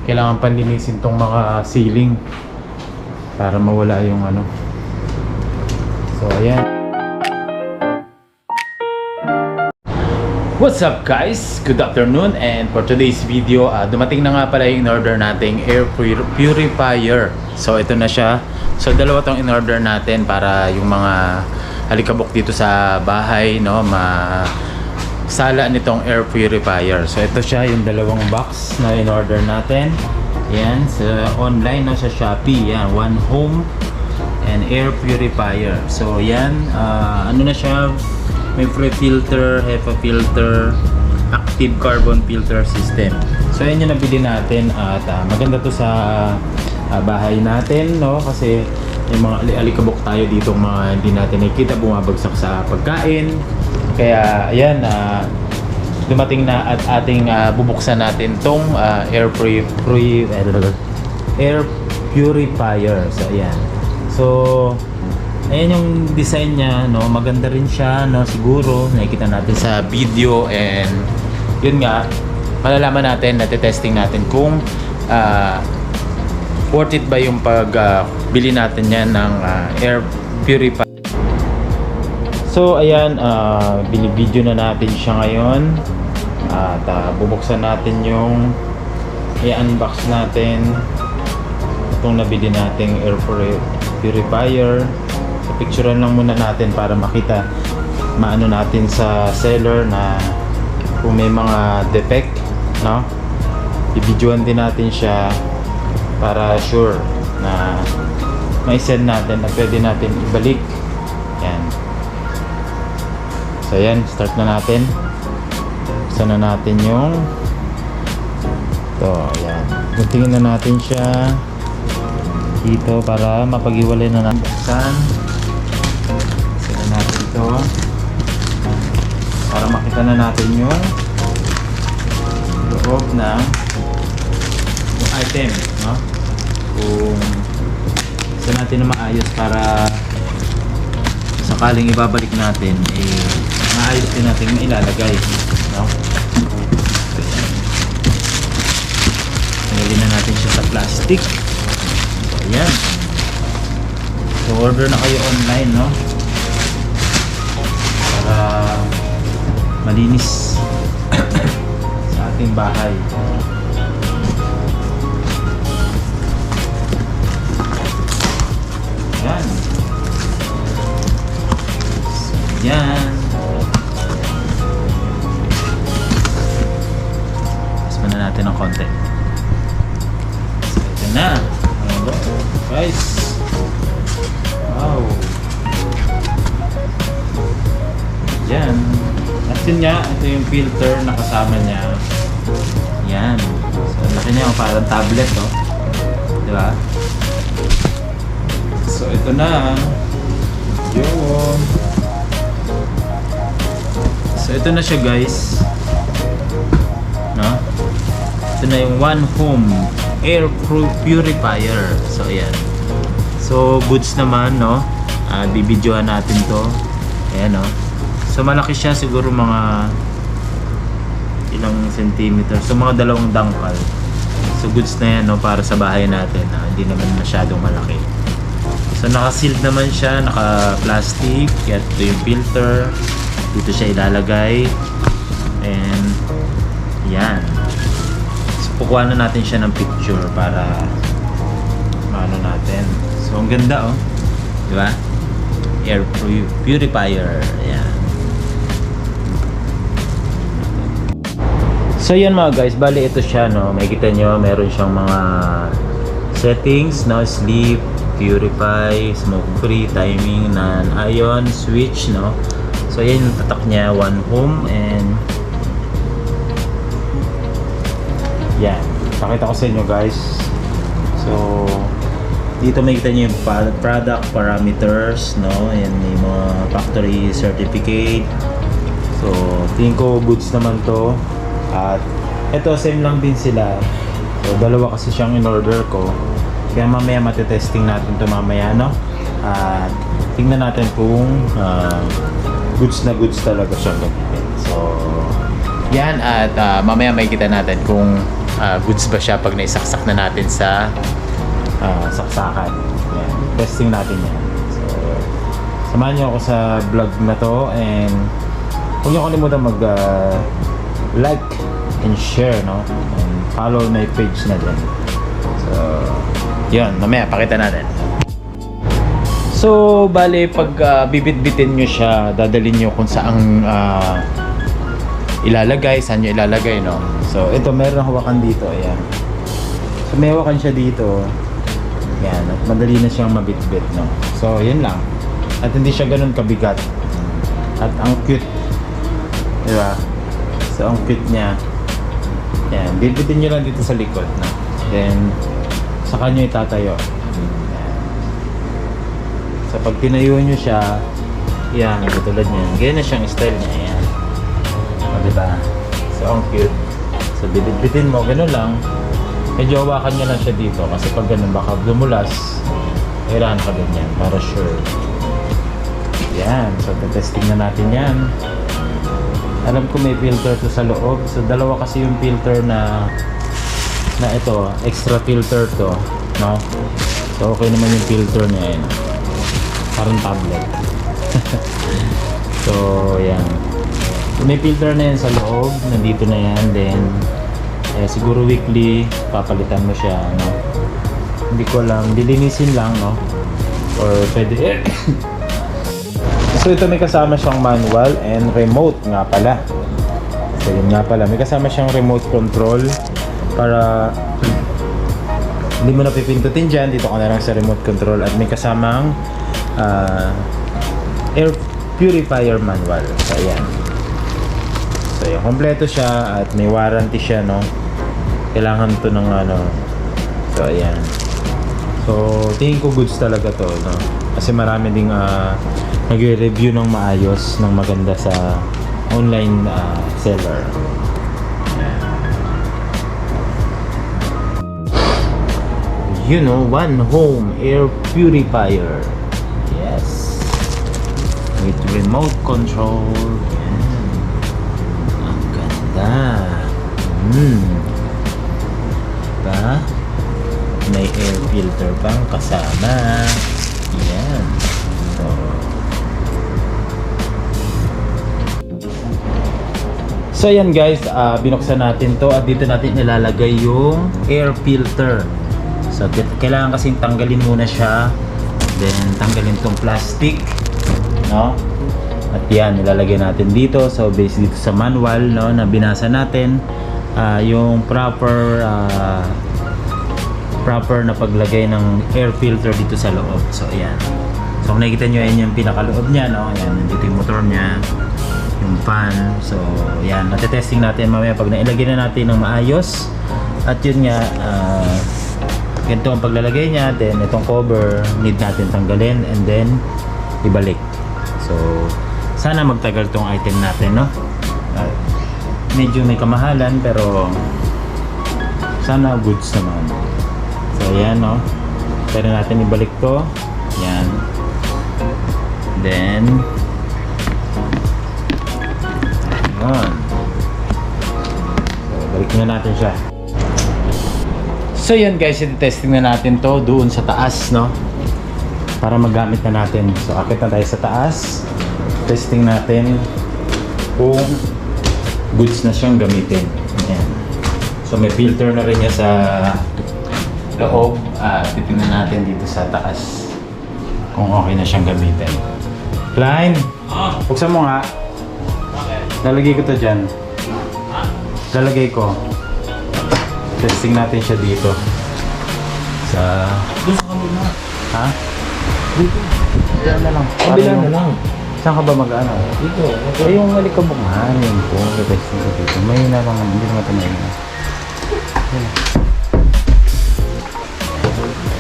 kailangan panlinisin tong mga ceiling para mawala yung ano. So ayan. What's up guys? Good afternoon, and for today's video, dumating na nga pala yung in-order nating air purifier. So ito na siya. So dalawa tong in-order natin para yung mga alikabok dito sa bahay, no, sala nitong air purifier. So ito siya, yung dalawang box na in-order natin. Yan, sa online, no, sa Shopee. Yan, One Home and air purifier. So yan, ano na siya, may free filter, HEPA filter, active carbon filter system. So yan yung nabili natin, at maganda to sa bahay natin, no, kasi may mga alikabok tayo dito, mga hindi natin nakikita, bumabagsak sa pagkain. Kaya ayan, dumating na at ating bubuksan natin tong air purifier. So ayan. So ayan yung design niya, no, maganda rin siya, no, siguro nakikita natin sa video, and yun nga, malalaman natin, natitesting natin kung worth it ba yung bili natin yan ng air purifier. So ayan, binibideo na natin siya ngayon, at bubuksan natin yung i-unbox natin itong nabili nating air purifier. So picturean lang muna natin para makita, maano natin sa seller na kung may mga defect, no, i-videoan din natin siya para sure na mai-send natin at pwede natin ibalik. Yan. So yan, start na natin. Buksan na natin yung ito, yan. Guntingin na natin siya dito para mapag-iwalay na natin. Buksan na natin ito para makita na natin yung loob ng item, no? Kung gusto natin na maayos para sakaling ibabalik natin, maayos din natin mailalagay, no? Tanggalin na natin siya sa plastic. So ayan, so order na kayo online, no, para malinis sa ating bahay. Yan. So, yan. Mas na natin ng konti. So, ito na. Hello, guys. Wow. Yan. At yun nga, ito yung filter na kasama niya. Yan. So, laki niya, parang tablet, oh. Diba? So ito na yung, so ito na siya guys, no? Ito na yung One Home air purifier. So ayan, so goods naman, no, bibidyohan natin to. Ayan, no, so malaki siya, siguro mga ilang centimeter, so mga 2 dangkal. So goods na yan, no, para sa bahay natin, hindi naman masyadong malaki. So naka-sealed naman siya, naka-plastic. Ito yung filter, dito siya ilalagay, and yan. So kukuha na natin siya ng picture para maano natin. So ang ganda, oh, di ba? Air purifier. Yan. So yan mga guys, bali ito siya, no, makikita nyo, meron siyang mga settings, no, sleep, purify, smoke free, timing, non-ion, switch, no. So yan yung tatak niya, One Home, and yan, pakita ko sa inyo guys. So dito makikita nyo yung product parameters, no, and yung mga factory certificate. So tingin ko goods naman to, at ito same lang din sila. So dalawa kasi siyang in-order ko, kaya mamaya matitesting natin ito mamaya, no? At tingnan natin kung goods na goods talaga siya gamitin. So yan, at mamaya makikita natin kung goods ba siya pag naisaksak na natin sa saksakan. Yan. Testing natin yan. So, samahan niyo ako sa vlog na to, and huwag niyo kalimutan mag like and share, no? And follow my page na din. So, yun, mamaya pakita natin. So, bale, pag bibit-bitin nyo siya, dadalhin nyo kung saan ilalagay, saan nyo ilalagay, no? So, ito, meron hawakan dito, ayan. So, may hawakan siya dito. Ayan, at madali na siyang mabit-bit, no? So, yun lang. At hindi siya ganun kabigat. At ang cute. Diba? So, ang cute niya. Ayan, bibit-bitin nyo lang dito sa likod, no? Then, saka nyo itatayo. So pag tinayo nyo siya, yan, katulad niyan. Ganyan na siyang style niya, yan. O, diba? So ang cute. So bibit-bitin mo, gano'n lang. Medyo hawakan nyo lang siya dito. Kasi pag gano'n, baka dumulas, kailangan ka ganyan, para sure. Yan. So testing na natin yan. Alam ko may filter to sa loob. So dalawa kasi yung filter na ito, extra filter to, no? So okay naman yung filter niya, yan. Parang tablet. So, yan. May filter na yan sa loob. Nandito na yan. Then, siguro weekly, papalitan mo siya, no? Hindi ko alam. Dilinisin lang, no? Or pwede... So, ito may kasama siyang manual and remote nga pala. So, yun nga pala. May kasama siyang remote control para... hindi mo napipindutin dyan. Dito ka na lang sa remote control. At may kasamang air purifier manual. So ayan. So ayan, kompleto siya at may warranty siya, no? Kailangan to ng ano. So ayan. So tingin ko goods talaga to, no? Kasi marami ding nagre-review ng maayos, ng maganda sa online seller. You know, One Home air purifier. Yes. With remote control. Yan. Ang ganda. Diba? May air filter pang kasama. Yan. So yan guys, binuksan natin to at dito natin ilalagay yung air filter. So, kailangan kasing tanggalin muna siya. Then, tanggalin tong plastic. No? At yan, ilalagay natin dito. So, based dito sa manual, no, na binasa natin, yung proper na paglagay ng air filter dito sa loob. So, ayan. So, kung nakikita nyo, yan yung pinakaloob niya, no? Ayan, nandito yung motor niya. Yung fan. So, ayan. Natetesting natin mamaya pag nailagay na natin ng maayos. At yun nga, ganito ang paglalagay niya, then itong cover need natin tanggalin and then ibalik. So sana magtagal tong item natin, no? Medyo may kamahalan pero sana goods naman. So ayan, no? Pwede natin ibalik to. Yan. Then ayan. So balik na natin siya. So yan guys, i-testing na natin to doon sa taas, no? Para magamit na natin. So akit na tayo sa taas. Testing natin kung goods na siyang gamitin. Ayan. So may filter na rin niya sa loob. Titingnan natin dito sa taas kung okay na siyang gamitin. Klein, buksan mo nga. Lalagay ko to dyan. Lalagay ko. Testing natin siya dito. Sa... Doon sa kabila. Ha? Dito. Kabila na lang. Kabila na lang. Saan ka ba mag-ano? Dito. Eh, yung malikabok nga. Yun po. Testing ko dito. May na lang. Hindi naman ito may na.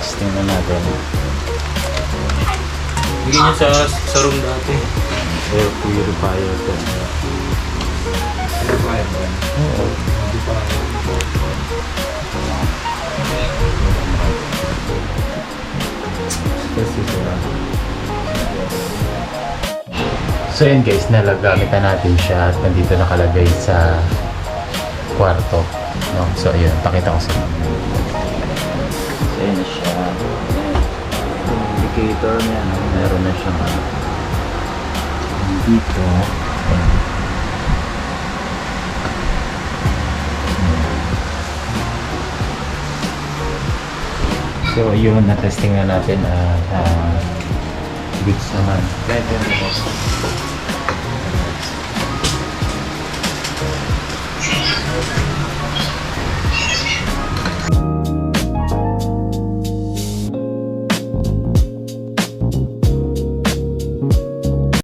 Testing na natin. Bigyan niyo sa room dati. Air purifier ito. Purifier ba? Oo. Hindi pa. So yun guys, nalagamit na natin siya at nandito nakalagay sa kwarto. No? So, ayun. Pakita ko sa inyo. So, ayun na siya. Yung indicator niya, no? Meron na siyang dito. Ayan. So, yun, na-testing na natin goods naman.